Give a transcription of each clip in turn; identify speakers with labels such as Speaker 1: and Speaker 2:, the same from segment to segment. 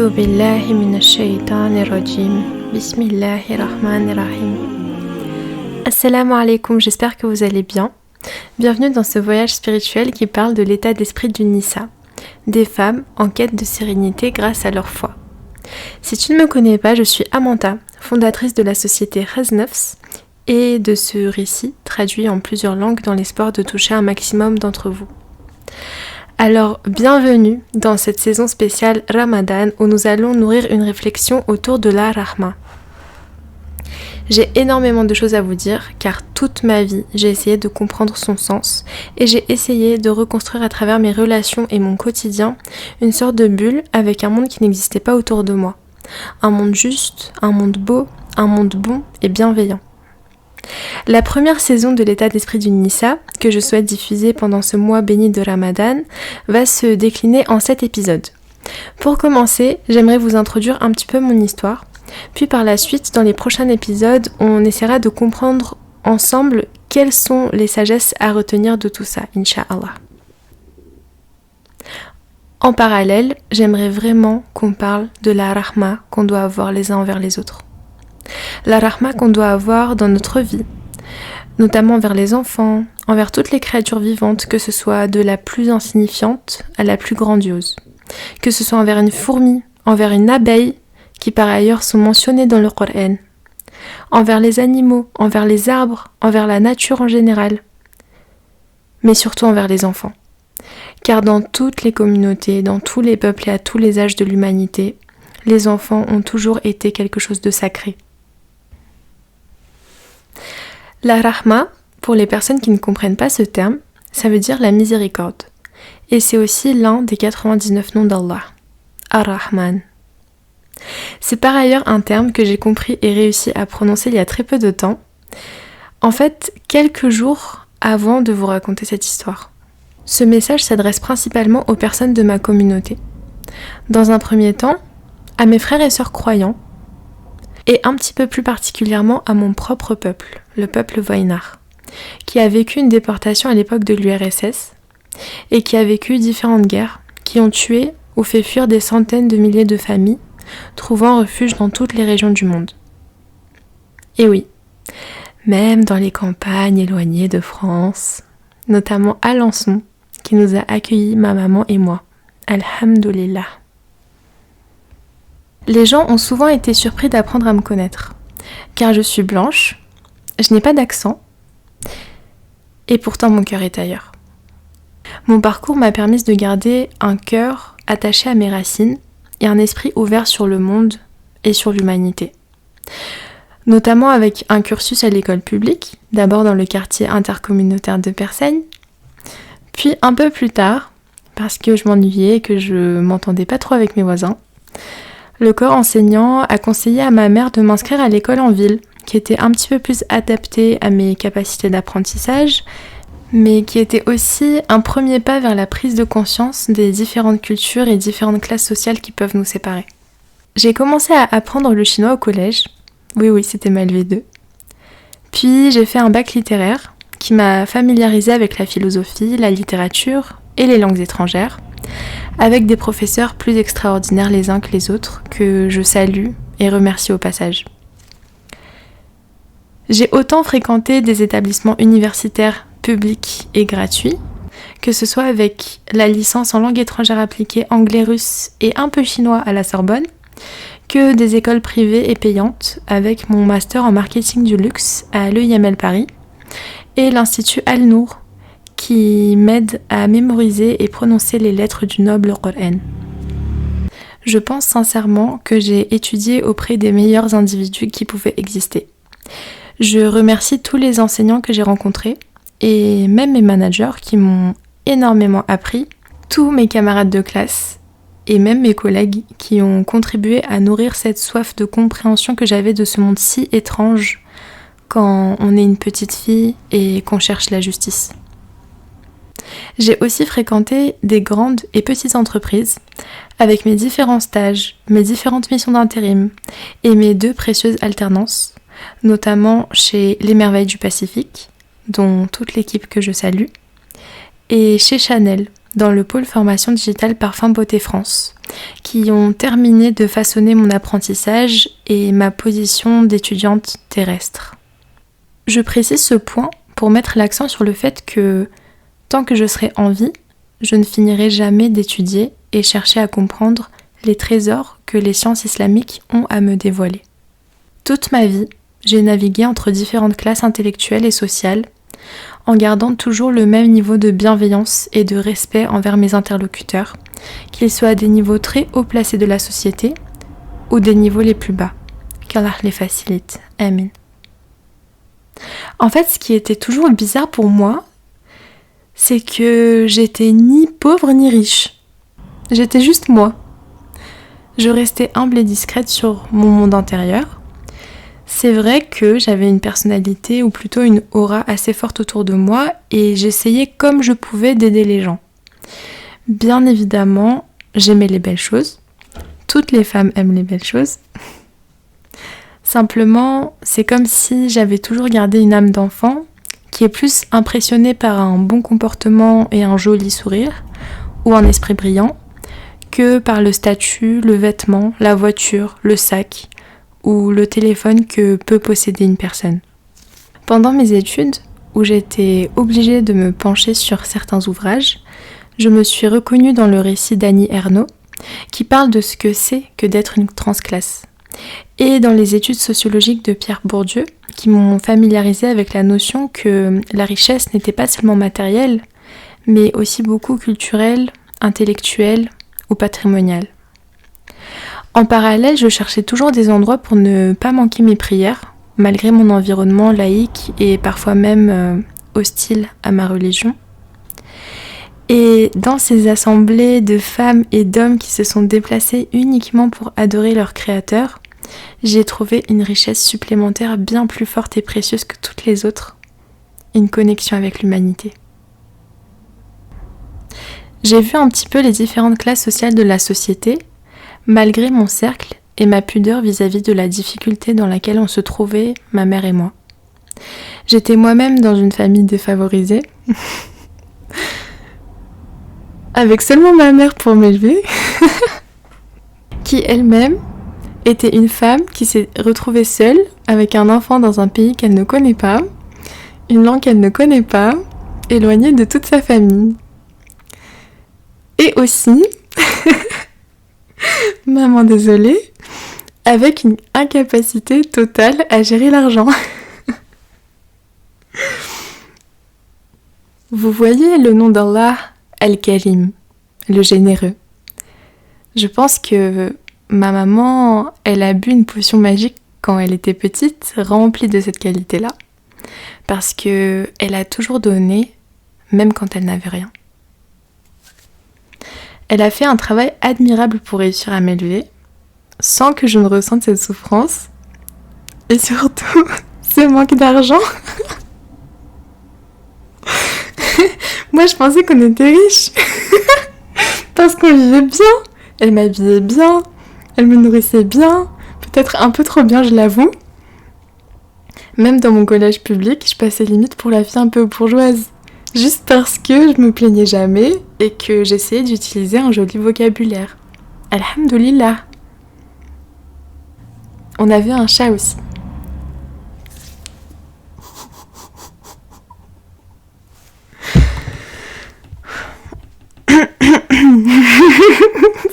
Speaker 1: أعوذ بالله من الشيطان الرجيم بسم الله الرحمن الرحيم. Assalamu alaikum, j'espère que vous allez bien. Bienvenue dans ce voyage spirituel qui parle de l'état d'esprit du Nisa, des femmes en quête de sérénité grâce à leur foi. Si tu ne me connais pas, je suis Amanta, fondatrice de la société Raznafs et de ce récit traduit en plusieurs langues dans l'espoir de toucher un maximum d'entre vous. Alors, bienvenue dans cette saison spéciale Ramadan où nous allons nourrir une réflexion autour de la Rahma. J'ai énormément de choses à vous dire car toute ma vie, j'ai essayé de comprendre son sens et j'ai essayé de reconstruire à travers mes relations et mon quotidien une sorte de bulle avec un monde qui n'existait pas autour de moi. Un monde juste, un monde beau, un monde bon et bienveillant. La première saison de l'état d'esprit du Nisa, que je souhaite diffuser pendant ce mois béni de Ramadan, va se décliner en 7 épisodes. Pour commencer, j'aimerais vous introduire un petit peu mon histoire, puis par la suite, dans les prochains épisodes, on essaiera de comprendre ensemble quelles sont les sagesses à retenir de tout ça, Inch'Allah. En parallèle, j'aimerais vraiment qu'on parle de la rahma qu'on doit avoir les uns envers les autres. La rahma qu'on doit avoir dans notre vie, notamment envers les enfants, envers toutes les créatures vivantes, que ce soit de la plus insignifiante à la plus grandiose, que ce soit envers une fourmi, envers une abeille, qui par ailleurs sont mentionnées dans le Coran, envers les animaux, envers les arbres, envers la nature en général, mais surtout envers les enfants. Car dans toutes les communautés, dans tous les peuples et à tous les âges de l'humanité, les enfants ont toujours été quelque chose de sacré. La rahma, pour les personnes qui ne comprennent pas ce terme, ça veut dire la miséricorde. Et c'est aussi l'un des 99 noms d'Allah, Ar-Rahman. C'est par ailleurs un terme que j'ai compris et réussi à prononcer il y a très peu de temps. En fait, quelques jours avant de vous raconter cette histoire. Ce message s'adresse principalement aux personnes de ma communauté. Dans un premier temps, à mes frères et sœurs croyants, et un petit peu plus particulièrement à mon propre peuple, le peuple Waïnar, qui a vécu une déportation à l'époque de l'URSS et qui a vécu différentes guerres qui ont tué ou fait fuir des centaines de milliers de familles, trouvant refuge dans toutes les régions du monde. Et oui, même dans les campagnes éloignées de France, notamment Alençon, qui nous a accueillis, ma maman et moi. Alhamdoulilah. Les gens ont souvent été surpris d'apprendre à me connaître, car je suis blanche, je n'ai pas d'accent, et pourtant mon cœur est ailleurs. Mon parcours m'a permis de garder un cœur attaché à mes racines et un esprit ouvert sur le monde et sur l'humanité. Notamment avec un cursus à l'école publique, d'abord dans le quartier intercommunautaire de Persaigne, puis un peu plus tard, parce que je m'ennuyais et que je m'entendais pas trop avec mes voisins, le corps enseignant a conseillé à ma mère de m'inscrire à l'école en ville, qui était un petit peu plus adaptée à mes capacités d'apprentissage, mais qui était aussi un premier pas vers la prise de conscience des différentes cultures et différentes classes sociales qui peuvent nous séparer. J'ai commencé à apprendre le chinois au collège, oui, c'était ma LV2. Puis j'ai fait un bac littéraire qui m'a familiarisée avec la philosophie, la littérature et les langues étrangères, avec des professeurs plus extraordinaires les uns que les autres, que je salue et remercie au passage. J'ai autant fréquenté des établissements universitaires publics et gratuits, que ce soit avec la licence en langue étrangère appliquée anglais-russe et un peu chinois à la Sorbonne, que des écoles privées et payantes avec mon master en marketing du luxe à l'EIML Paris et l'Institut Al-Nour, qui m'aide à mémoriser et prononcer les lettres du noble Coran. Je pense sincèrement que j'ai étudié auprès des meilleurs individus qui pouvaient exister. Je remercie tous les enseignants que j'ai rencontrés et même mes managers qui m'ont énormément appris, tous mes camarades de classe et même mes collègues qui ont contribué à nourrir cette soif de compréhension que j'avais de ce monde si étrange quand on est une petite fille et qu'on cherche la justice. J'ai aussi fréquenté des grandes et petites entreprises avec mes différents stages, mes différentes missions d'intérim et mes 2 précieuses alternances, notamment chez Les Merveilles du Pacifique, dont toute l'équipe que je salue, et chez Chanel, dans le pôle formation digitale Parfum Beauté France, qui ont terminé de façonner mon apprentissage et ma position d'étudiante terrestre. Je précise ce point pour mettre l'accent sur le fait que, tant que je serai en vie, je ne finirai jamais d'étudier et chercher à comprendre les trésors que les sciences islamiques ont à me dévoiler. Toute ma vie, j'ai navigué entre différentes classes intellectuelles et sociales, en gardant toujours le même niveau de bienveillance et de respect envers mes interlocuteurs, qu'ils soient à des niveaux très haut placés de la société ou des niveaux les plus bas. Qu'Allah les facilite. Amin. En fait, ce qui était toujours bizarre pour moi, c'est que j'étais ni pauvre ni riche. J'étais juste moi. Je restais humble et discrète sur mon monde intérieur. C'est vrai que j'avais une personnalité ou plutôt une aura assez forte autour de moi et j'essayais comme je pouvais d'aider les gens. Bien évidemment, j'aimais les belles choses. Toutes les femmes aiment les belles choses. Simplement, c'est comme si j'avais toujours gardé une âme d'enfant qui est plus impressionnée par un bon comportement et un joli sourire ou un esprit brillant que par le statut, le vêtement, la voiture, le sac ou le téléphone que peut posséder une personne. Pendant mes études, où j'étais obligée de me pencher sur certains ouvrages, je me suis reconnue dans le récit d'Annie Ernaux, qui parle de ce que c'est que d'être une transclasse, et dans les études sociologiques de Pierre Bourdieu, qui m'ont familiarisée avec la notion que la richesse n'était pas seulement matérielle, mais aussi beaucoup culturelle, intellectuelle ou patrimoniale. En parallèle, je cherchais toujours des endroits pour ne pas manquer mes prières, malgré mon environnement laïque et parfois même hostile à ma religion. Et dans ces assemblées de femmes et d'hommes qui se sont déplacés uniquement pour adorer leur créateur, j'ai trouvé une richesse supplémentaire bien plus forte et précieuse que toutes les autres, une connexion avec l'humanité. J'ai vu un petit peu les différentes classes sociales de la société, malgré mon cercle et ma pudeur vis-à-vis de la difficulté dans laquelle on se trouvait, ma mère et moi. J'étais moi-même dans une famille défavorisée, avec seulement ma mère pour m'élever, qui elle-même était une femme qui s'est retrouvée seule avec un enfant dans un pays qu'elle ne connaît pas, une langue qu'elle ne connaît pas, éloignée de toute sa famille. Et aussi, maman désolée, avec une incapacité totale à gérer l'argent. Vous voyez le nom d'Allah, Al-Karim, le généreux. Je pense que ma maman, elle a bu une potion magique quand elle était petite, remplie de cette qualité-là, parce que elle a toujours donné, même quand elle n'avait rien. Elle a fait un travail admirable pour réussir à m'élever, sans que je ne ressente cette souffrance, et surtout, ce manque d'argent. Moi, je pensais qu'on était riches, parce qu'on vivait bien. Elle m'habillait bien, elle me nourrissait bien, peut-être un peu trop bien, je l'avoue. Même dans mon collège public, je passais limite pour la fille un peu bourgeoise. Juste parce que je me plaignais jamais et que j'essayais d'utiliser un joli vocabulaire. Alhamdoulilah. On avait un chat aussi.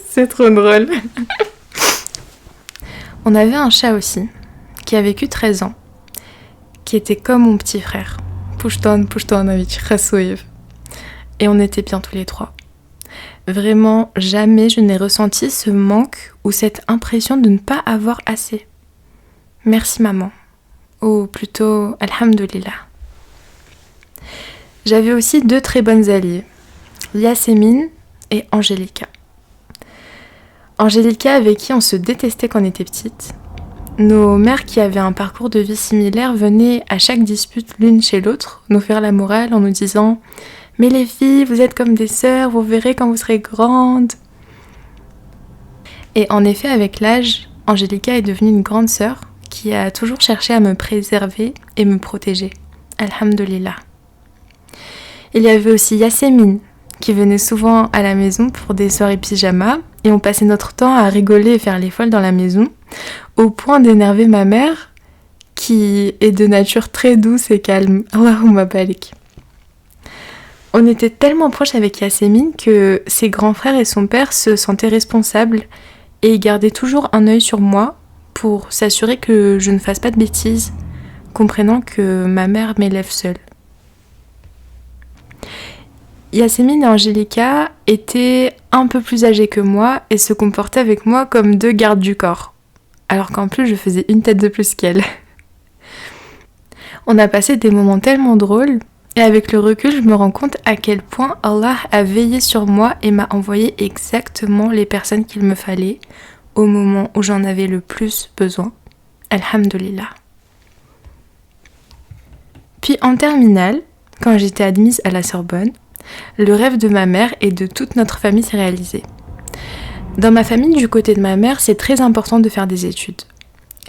Speaker 1: C'est trop drôle. On avait un chat aussi, qui a vécu 13 ans, qui était comme mon petit frère. Pushtonovich Khassoyev. Et on était bien tous les trois. Vraiment, jamais je n'ai ressenti ce manque ou cette impression de ne pas avoir assez. Merci maman. Ou plutôt, alhamdoulilah. J'avais aussi 2 très bonnes alliées, Yasmine et Angélica. Angélica, avec qui on se détestait quand on était petite. Nos mères qui avaient un parcours de vie similaire venaient à chaque dispute l'une chez l'autre nous faire la morale en nous disant « Mais les filles, vous êtes comme des sœurs, vous verrez quand vous serez grandes ». Et en effet, avec l'âge, Angélica est devenue une grande sœur qui a toujours cherché à me préserver et me protéger. Alhamdulillah. Il y avait aussi Yasmine, qui venait souvent à la maison pour des soirées pyjama et on passait notre temps à rigoler et faire les folles dans la maison, au point d'énerver ma mère qui est de nature très douce et calme. Allahumma barik. On était tellement proches avec Yasmine que ses grands frères et son père se sentaient responsables et gardaient toujours un œil sur moi pour s'assurer que je ne fasse pas de bêtises, comprenant que ma mère m'élève seule. Yasmine et Angélica étaient un peu plus âgées que moi et se comportaient avec moi comme deux gardes du corps, alors qu'en plus je faisais une tête de plus qu'elles. On a passé des moments tellement drôles et avec le recul je me rends compte à quel point Allah a veillé sur moi et m'a envoyé exactement les personnes qu'il me fallait au moment où j'en avais le plus besoin. Alhamdulillah. Puis en terminale, quand j'étais admise à la Sorbonne, le rêve de ma mère et de toute notre famille s'est réalisé. Dans ma famille, du côté de ma mère, c'est très important de faire des études.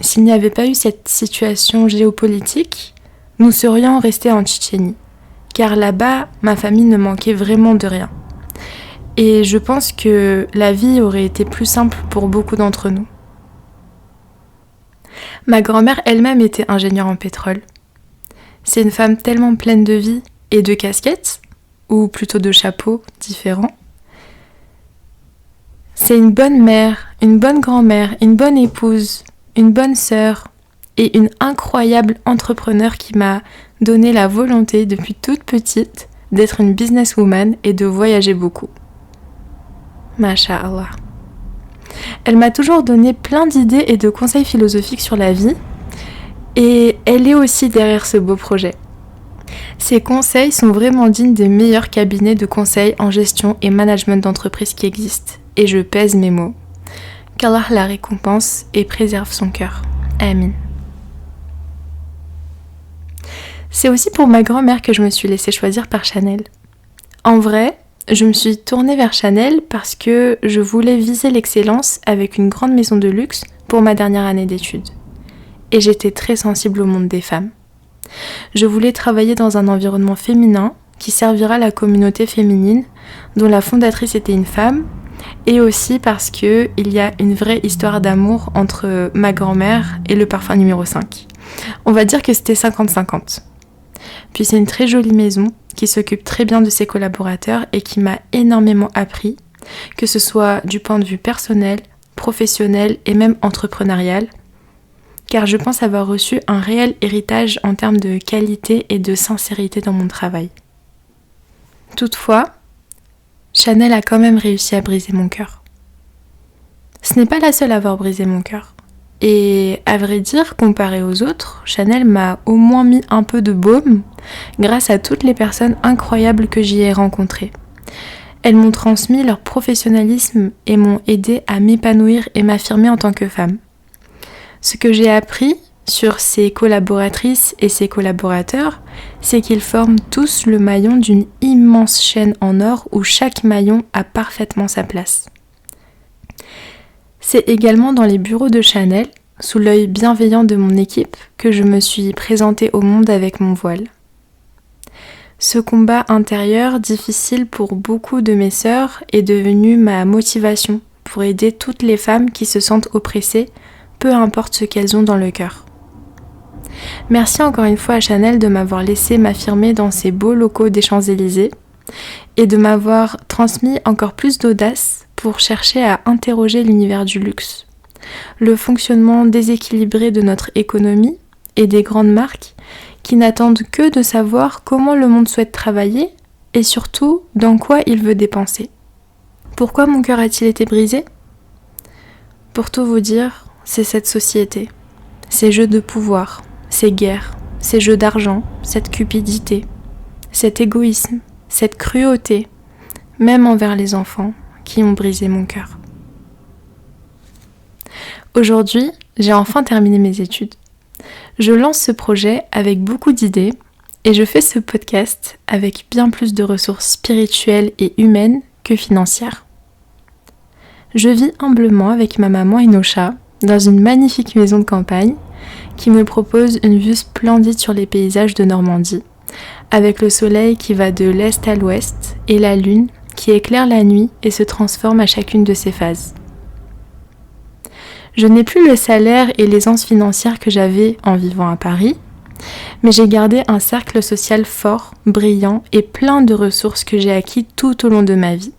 Speaker 1: S'il n'y avait pas eu cette situation géopolitique, nous serions restés en Tchétchénie, car là-bas, ma famille ne manquait vraiment de rien. Et je pense que la vie aurait été plus simple pour beaucoup d'entre nous. Ma grand-mère elle-même était ingénieure en pétrole. C'est une femme tellement pleine de vie et de casquettes, ou plutôt de chapeaux différents. C'est une bonne mère, une bonne grand-mère, une bonne épouse, une bonne sœur et une incroyable entrepreneur qui m'a donné la volonté depuis toute petite d'être une businesswoman et de voyager beaucoup. Masha'Allah. Elle m'a toujours donné plein d'idées et de conseils philosophiques sur la vie et elle est aussi derrière ce beau projet. Ces conseils sont vraiment dignes des meilleurs cabinets de conseil en gestion et management d'entreprise qui existent. Et je pèse mes mots. Qu'Allah la récompense et préserve son cœur. Amin. C'est aussi pour ma grand-mère que je me suis laissée choisir par Chanel. En vrai, je me suis tournée vers Chanel parce que je voulais viser l'excellence avec une grande maison de luxe pour ma dernière année d'études. Et j'étais très sensible au monde des femmes. Je voulais travailler dans un environnement féminin qui servira la communauté féminine, dont la fondatrice était une femme, et aussi parce qu'il y a une vraie histoire d'amour entre ma grand-mère et le parfum numéro 5. On va dire que c'était 50-50. Puis c'est une très jolie maison qui s'occupe très bien de ses collaborateurs et qui m'a énormément appris, que ce soit du point de vue personnel, professionnel et même entrepreneurial, car je pense avoir reçu un réel héritage en termes de qualité et de sincérité dans mon travail. Toutefois, Chanel a quand même réussi à briser mon cœur. Ce n'est pas la seule à avoir brisé mon cœur. Et à vrai dire, comparé aux autres, Chanel m'a au moins mis un peu de baume grâce à toutes les personnes incroyables que j'y ai rencontrées. Elles m'ont transmis leur professionnalisme et m'ont aidé à m'épanouir et m'affirmer en tant que femme. Ce que j'ai appris sur ses collaboratrices et ses collaborateurs, c'est qu'ils forment tous le maillon d'une immense chaîne en or où chaque maillon a parfaitement sa place. C'est également dans les bureaux de Chanel, sous l'œil bienveillant de mon équipe, que je me suis présentée au monde avec mon voile. Ce combat intérieur difficile pour beaucoup de mes sœurs est devenu ma motivation pour aider toutes les femmes qui se sentent oppressées, peu importe ce qu'elles ont dans le cœur. Merci encore une fois à Chanel de m'avoir laissé m'affirmer dans ces beaux locaux des Champs-Élysées et de m'avoir transmis encore plus d'audace pour chercher à interroger l'univers du luxe, le fonctionnement déséquilibré de notre économie et des grandes marques qui n'attendent que de savoir comment le monde souhaite travailler et surtout dans quoi il veut dépenser. Pourquoi mon cœur a-t-il été brisé ? Pour tout vous dire, c'est cette société, ces jeux de pouvoir, ces guerres, ces jeux d'argent, cette cupidité, cet égoïsme, cette cruauté, même envers les enfants, qui ont brisé mon cœur. Aujourd'hui, j'ai enfin terminé mes études. Je lance ce projet avec beaucoup d'idées et je fais ce podcast avec bien plus de ressources spirituelles et humaines que financières. Je vis humblement avec ma maman et nos chats dans une magnifique maison de campagne qui me propose une vue splendide sur les paysages de Normandie, avec le soleil qui va de l'est à l'ouest et la lune qui éclaire la nuit et se transforme à chacune de ses phases. Je n'ai plus le salaire et l'aisance financière que j'avais en vivant à Paris, mais j'ai gardé un cercle social fort, brillant et plein de ressources que j'ai acquis tout au long de ma vie.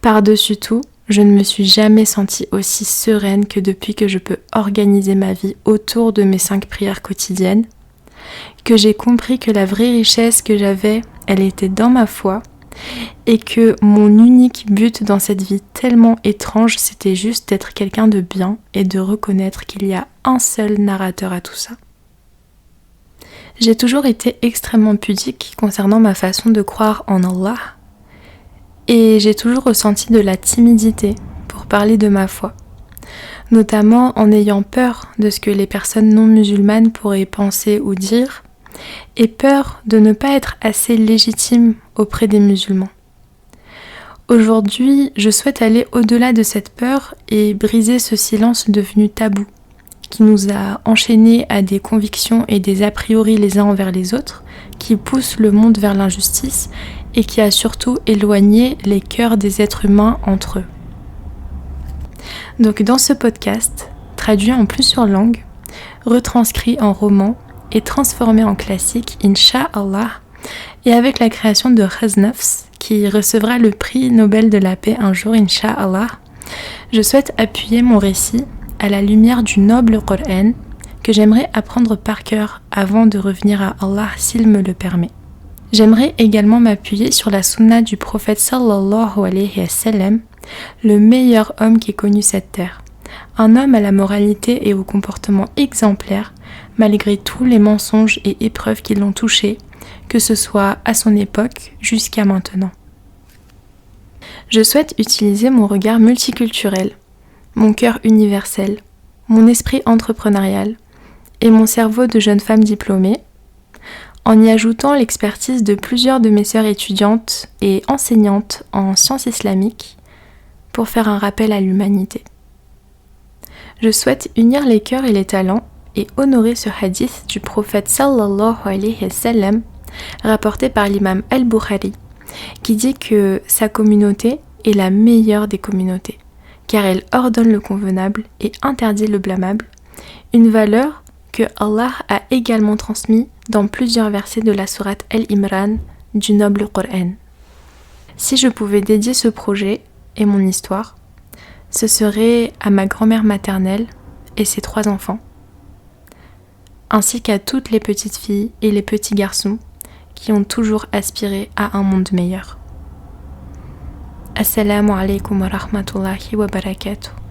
Speaker 1: Par-dessus tout, je ne me suis jamais sentie aussi sereine que depuis que je peux organiser ma vie autour de mes 5 prières quotidiennes, que j'ai compris que la vraie richesse que j'avais, elle était dans ma foi, et que mon unique but dans cette vie tellement étrange, c'était juste d'être quelqu'un de bien et de reconnaître qu'il y a un seul narrateur à tout ça. J'ai toujours été extrêmement pudique concernant ma façon de croire en Allah, et j'ai toujours ressenti de la timidité pour parler de ma foi, notamment en ayant peur de ce que les personnes non musulmanes pourraient penser ou dire, et peur de ne pas être assez légitime auprès des musulmans. Aujourd'hui, je souhaite aller au-delà de cette peur et briser ce silence devenu tabou, qui nous a enchaînés à des convictions et des a priori les uns envers les autres, qui poussent le monde vers l'injustice et qui a surtout éloigné les cœurs des êtres humains entre eux. Donc dans ce podcast, traduit en plusieurs langues, retranscrit en roman et transformé en classique, Inch'Allah, et avec la création de Ghaznafs, qui recevra le prix Nobel de la paix un jour, Inch'Allah, je souhaite appuyer mon récit à la lumière du noble Coran que j'aimerais apprendre par cœur avant de revenir à Allah s'il me le permet. J'aimerais également m'appuyer sur la sunna du prophète sallallahu alayhi wa sallam, le meilleur homme qui ait connu cette terre. Un homme à la moralité et au comportement exemplaire, malgré tous les mensonges et épreuves qui l'ont touché, que ce soit à son époque jusqu'à maintenant. Je souhaite utiliser mon regard multiculturel, mon cœur universel, mon esprit entrepreneurial et mon cerveau de jeune femme diplômée, en y ajoutant l'expertise de plusieurs de mes sœurs étudiantes et enseignantes en sciences islamiques pour faire un rappel à l'humanité. Je souhaite unir les cœurs et les talents et honorer ce hadith du prophète sallallahu alayhi wa sallam rapporté par l'imam al-Bukhari qui dit que sa communauté est la meilleure des communautés car elle ordonne le convenable et interdit le blâmable, une valeur que Allah a également transmise dans plusieurs versets de la sourate Al-Imran du noble Coran. Si je pouvais dédier ce projet et mon histoire, ce serait à ma grand-mère maternelle et ses 3 enfants, ainsi qu'à toutes les petites filles et les petits garçons qui ont toujours aspiré à un monde meilleur. Assalamu alaikum wa rahmatullahi wa barakatuh.